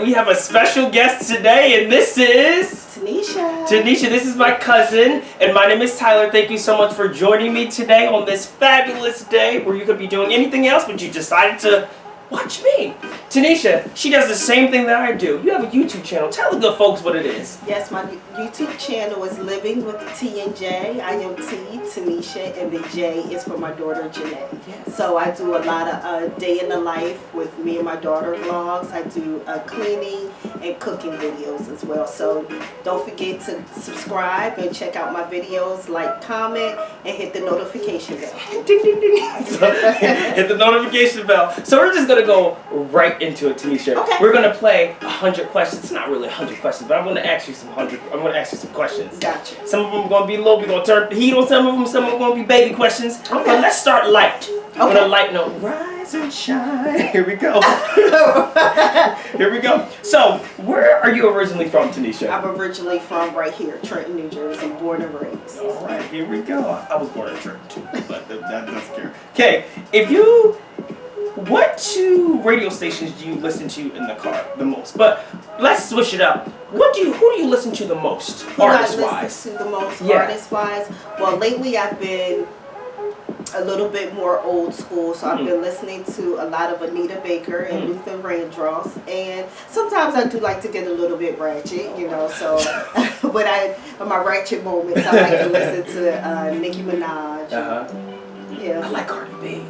right, we have a special guest today, and this is... Tanisha. Tanisha, this is my cousin, and my name is Tyler. Thank you so much for joining me today on this fabulous day where you could be doing anything else, but you decided to watch me. Tanisha, she does the same thing that I do. You have a YouTube channel. Tell the good folks what it is. Yes, my YouTube channel is Living with T and J. I am T, Tanisha, and the J is for my daughter, Janae. Yes. So I do a lot of day in the life with me and my daughter vlogs. I do cleaning and cooking videos as well. So don't forget to subscribe and check out my videos, like, comment, and hit the notification bell. Ding, ding, ding. Hit the notification bell. So we're just going to go right into it, Tanisha. Okay. We're going to play 100 questions. It's not really 100 questions, but I'm going to ask you some questions. Gotcha. Some of them are going to be low. We're going to turn the heat on some of them. Some are going to be baby questions. Okay. But let's start light. Okay. On a light note. Rise and shine. Here we go. Here we go. So, where are you originally from, Tanisha? I'm originally from right here, Trenton, New Jersey, born and raised. All right, here we go. I was born in Trenton too, but that doesn't care. Okay, what two radio stations do you listen to in the car the most? But let's switch it up. Who do you listen to the most, artist-wise? I listen to the most, Yeah. artist-wise? Well, lately I've been a little bit more old school, so I've been listening to a lot of Anita Baker and Luther Vandross, and sometimes I do like to get a little bit ratchet, you know, so, but in my ratchet moments, I like to listen to Nicki Minaj. Yeah. I like Cardi B.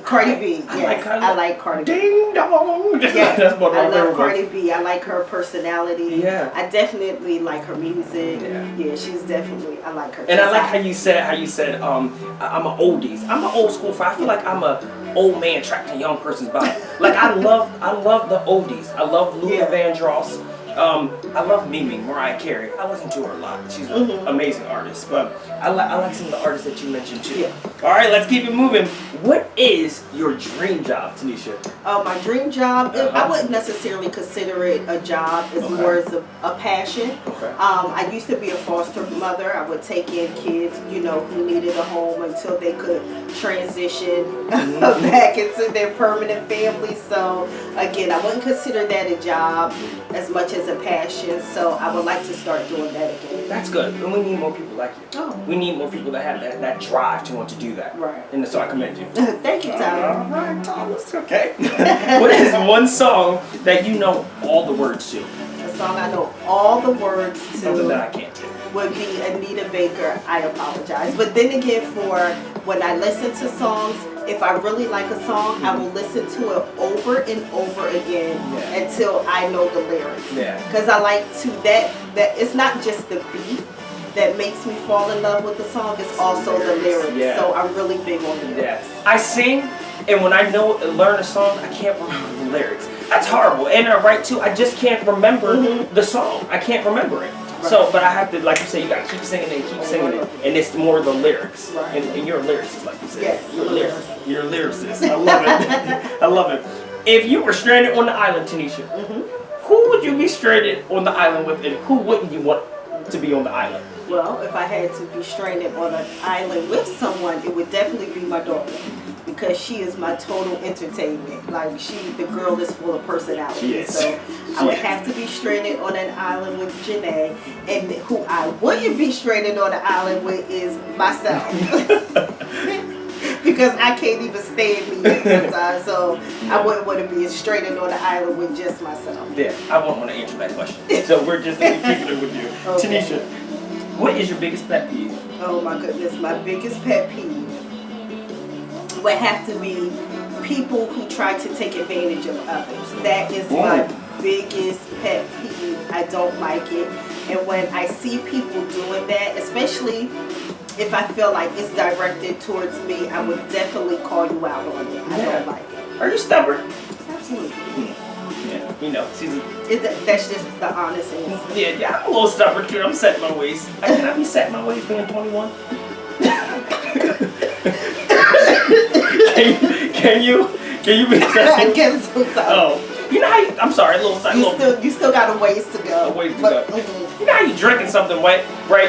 Cardi B, yes. I like Cardi B. Ding dong. Yes, That's one of my I love favorite Cardi ones. B. I like her personality. Yeah. I definitely like her music. Yeah. She's definitely, I like her. And I like how you said I'm an oldies. I'm an old school fan. I feel like I'm a old man trapped in a young person's body. Like I love the oldies. I love Luther Vandross. I love Mimi, Mariah Carey. I listen to her a lot. She's an amazing artist. But I like some of the artists that you mentioned too. Yeah. All right, let's keep it moving. What is your dream job, Tanisha? My dream job, I wouldn't necessarily consider it a job. It's more as a passion. Okay. I used to be a foster mother. I would take in kids, you know, who needed a home until they could transition back into their permanent family. So again, I wouldn't consider that a job as much as a passion. So I would like to start doing that again. That's good. And we need more people like you. Oh. We need more people that have that drive to want to do that. Right. And so I commend you. Thank you, Tyler. All right, Thomas. Okay. What is one song that you know all the words to? A song I know all the words to. Something that I can't do. Would be Anita Baker, I Apologize. But then again, for when I listen to songs, if I really like a song, I will listen to it over and over again until I know the lyrics. Yeah. Because I like to, that it's not just the beat that makes me fall in love with the song, it's also the lyrics. Yeah. So I'm really big on the lyrics. Yeah. I sing, and when I learn a song, I can't remember the lyrics. That's horrible. And I write too, I just can't remember the song. I can't remember it. So, but I have to, like you say, you gotta keep singing and keep singing it, and it's more the lyrics. Right. And you're a lyricist, like you said. Yes, You're a lyricist. I love it. I love it. If you were stranded on the island, Tanisha, who would you be stranded on the island with, and who wouldn't you want to be on the island? Well, if I had to be stranded on an island with someone, it would definitely be my daughter. Because she is my total entertainment. Like the girl is full of personality. She is. So I would have to be stranded on an island with Janae, and who I wouldn't be stranded on an island with is myself. Because I can't even stand me sometimes, so I wouldn't want to be stranded on an island with just myself. Yeah, I won't want to answer that question. So we're just keeping it with you. Okay. Tanisha, what is your biggest pet peeve? Oh my goodness, my biggest pet peeve would have to be people who try to take advantage of others. That is my biggest pet peeve. I don't like it. And when I see people doing that, especially if I feel like it's directed towards me, I would definitely call you out on it. I don't like it. Are you stubborn? Absolutely. Yeah, you know, That's just the honest answer. Yeah, I'm a little stubborn too. I'm set in my ways. Can I be set in my ways being 21? Can you be set? I guess so. Oh, you know how I'm sorry, a little side. You still got a ways to go. A ways to go. You know how you drinking something, right?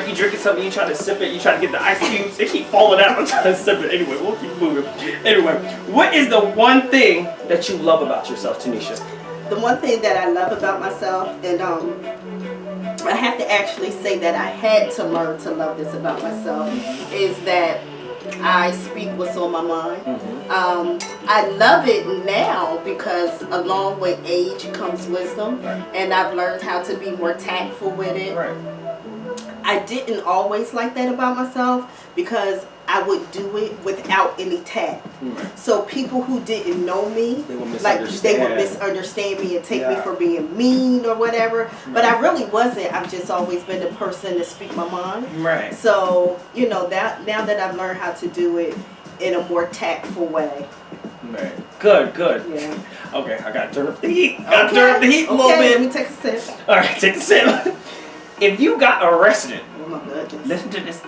You drinking something, you try to sip it, you try to get the ice cubes, they keep falling out. I'm trying to sip it. Anyway, we'll keep moving. Anyway, what is the one thing that you love about yourself, Tanisha? the one thing that I love about myself, and I have to actually say that I had to learn to love this about myself, is that I speak what's on my mind. I love it now because along with age comes wisdom, and I've learned how to be more tactful with it. Right. I didn't always like that about myself because I would do it without any tact. So people who didn't know me, they would misunderstand me and take me for being mean or whatever. But I really wasn't. I've just always been the person to speak my mind. Right. So, you know, that now that I've learned how to do it in a more tactful way. Right. Good. Yeah. Okay, I gotta turn up the heat. Turn up the heat a little bit. Let me take a sip. All right, take a sip. If you got arrested, Oh my goodness. listen to this.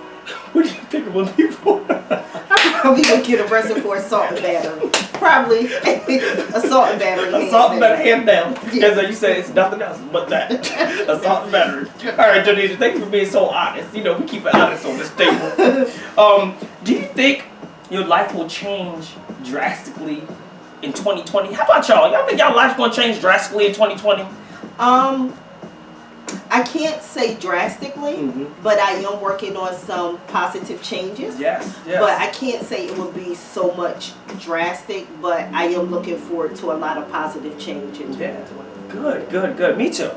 What do you think it would be for? I probably would get arrested for assault and battery. Probably assault and battery. Assault and battery, hand down. Yeah. As you say, it's nothing else but that. Assault and battery. All right, Janisha, thank you for being so honest. You know, we keep it honest on this table. Do you think your life will change drastically in 2020? How about y'all? Y'all think y'all life's gonna change drastically in 2020? I can't say drastically, but I am working on some positive changes. Yes. But I can't say it will be so much drastic, but I am looking forward to a lot of positive change in 2020. Good. Me too.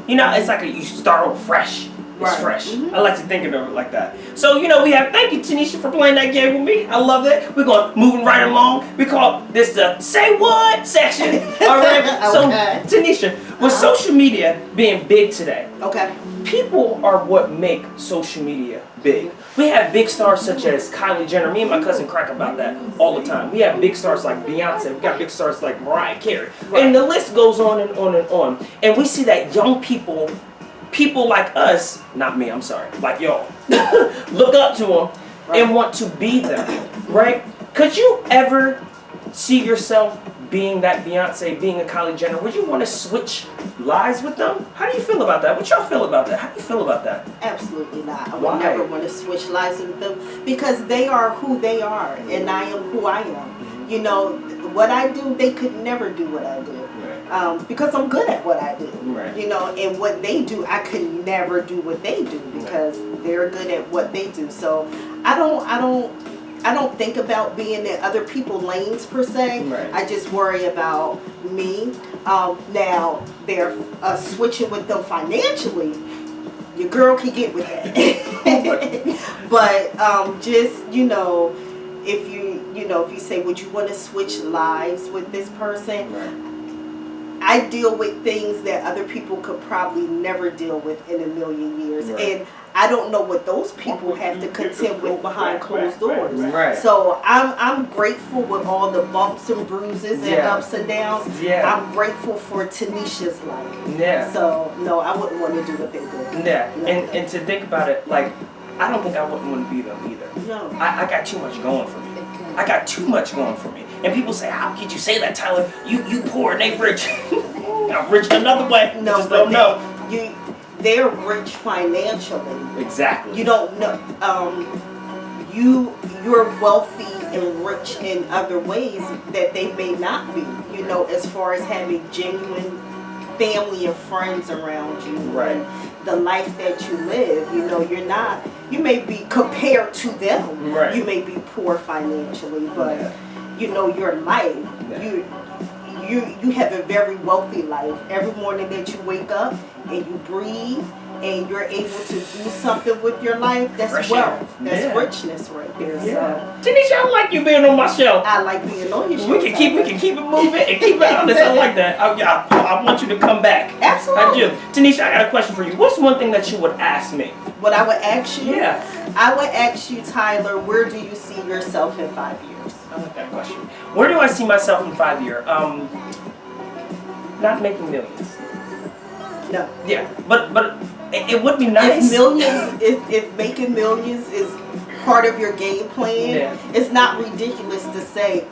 You know, it's like you start off fresh. It's Right. fresh. I like to think of it like that. So, you know, thank you, Tanisha, for playing that game with me. I love it. We're going moving right along. We call this the Say What section. All right. So, Okay. Tanisha, with social media being big today, Okay. people are what make social media big. We have big stars such as Kylie Jenner. Me and my cousin crack about that all the time. We have big stars like Beyonce. We got big stars like Mariah Carey. And the list goes on and on and on. And we see that young people like us, not me, I'm sorry, like y'all, look up to them and want to be them, right? Could you ever see yourself being that Beyonce, being a Kylie Jenner? Would you want to switch lives with them? How do you feel about that? What y'all feel about that? How do you feel about that? Absolutely not. I would Why? never want to switch lives with them because they are who they are and I am who I am. You know, what I do, they could never do what I do. Because I'm good at what I do. Right. You know, and what they do, I could never do what they do because they're good at what they do. So I don't think about being in other people's lanes per se. Right. I just worry about me. Now they're switching with them financially. Your girl can get with that. But just, you know, if you say, would you want to switch lives with this person? Right. I deal with things that other people could probably never deal with in a million years. Right. And I don't know what those people have to contend with behind closed doors. Right. So I'm grateful with all the bumps and bruises and ups and downs. Yeah. I'm grateful for Tanisha's life. Yeah. So no, I wouldn't want to do what they did. Yeah. No. And to think about it, like, I don't think I wouldn't want to be them either. No. I got too much going for me. I got too much going for me. And people say, how could you say that, Tyler? You poor and they rich. I'm rich another way. No, Just but don't know. they're rich financially. Exactly. You don't know. You're wealthy and rich in other ways that they may not be. You know, as far as having genuine family and friends around you. Right. And the life that you live. You know, you're not. You may be compared to them. Right. You may be poor financially, but you know your life. Yeah. You have a very wealthy life. Every morning that you wake up and you breathe and you're able to do something with your life, that's Fresh wealth. air. That's Yeah. richness right there. Yeah. Tanisha, I like you being on my show. So I like being on your show. We can keep it moving and keep it honest. I like that. I want you to come back. Absolutely. I do. Tanisha, I got a question for you. What's one thing that you would ask me? What I would ask you? Yeah. I would ask you, Tyler, where do you see yourself in 5 years? I like that question. Where do I see myself in 5 years? Not making millions. No. Yeah, but it would be nice. If making millions is part of your game plan, Yeah. it's not ridiculous to say,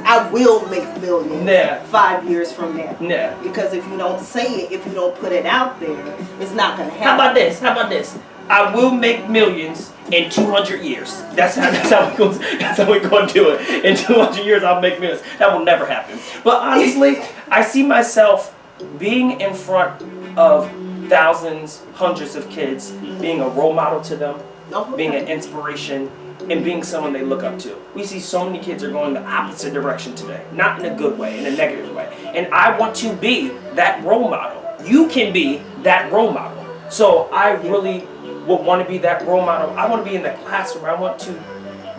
I will make millions Yeah. 5 years from now. Yeah. Because if you don't say it, if you don't put it out there, it's not going to happen. How about this? I will make millions in 200 years. That's how we're going to do it. In 200 years, I'll make millions. That will never happen. But honestly, I see myself being in front of thousands, hundreds of kids, being a role model to them, being an inspiration, and being someone they look up to. We see so many kids are going the opposite direction today, not in a good way, in a negative way. And I want to be that role model. You can be that role model. So I really would want to be that role model. I want to be in the classroom. I want to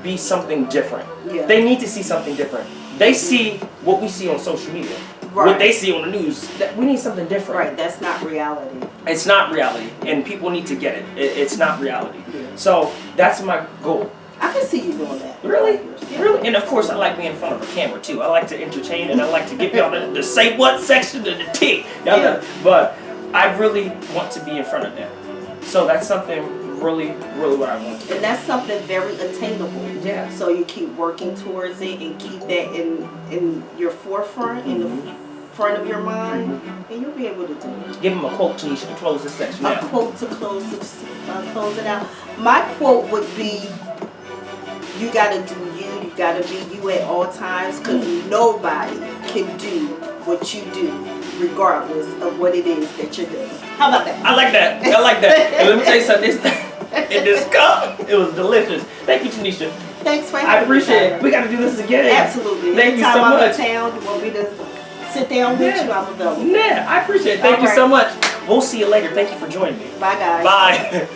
be something different. Yeah. They need to see something different. They see what we see on social media, what they see on the news. We need something different. Right, that's not reality. It's not reality, and people need to get it. It's not reality. So that's my goal. I can see you doing that. Really? Really? And of course, I like being in front of a camera too. I like to entertain, and I like to get y'all the say what section of the T. But I really want to be in front of them. So that's something really what I want to do. And that's something very attainable. Yeah. So you keep working towards it and keep that in your forefront, in the front of your mind, and you'll be able to do it. Give them a quote, Tanisha, to close this section out. A quote to close it out. My quote would be, you gotta do you. You gotta be you at all times, because nobody can do what you do, regardless of what it is that you're doing. How about that? I like that. I like that. And let me tell you something. In this cup, it was delicious. Thank you, Tanisha. Thanks for having I appreciate me. it. We got to do this again. Absolutely. Thank you so Anytime I'm in much. town, you want me to sit down with you, I'm available. Yeah, I appreciate it. Thank you so much. We'll see you later. Thank you for joining me. Bye, guys. Bye.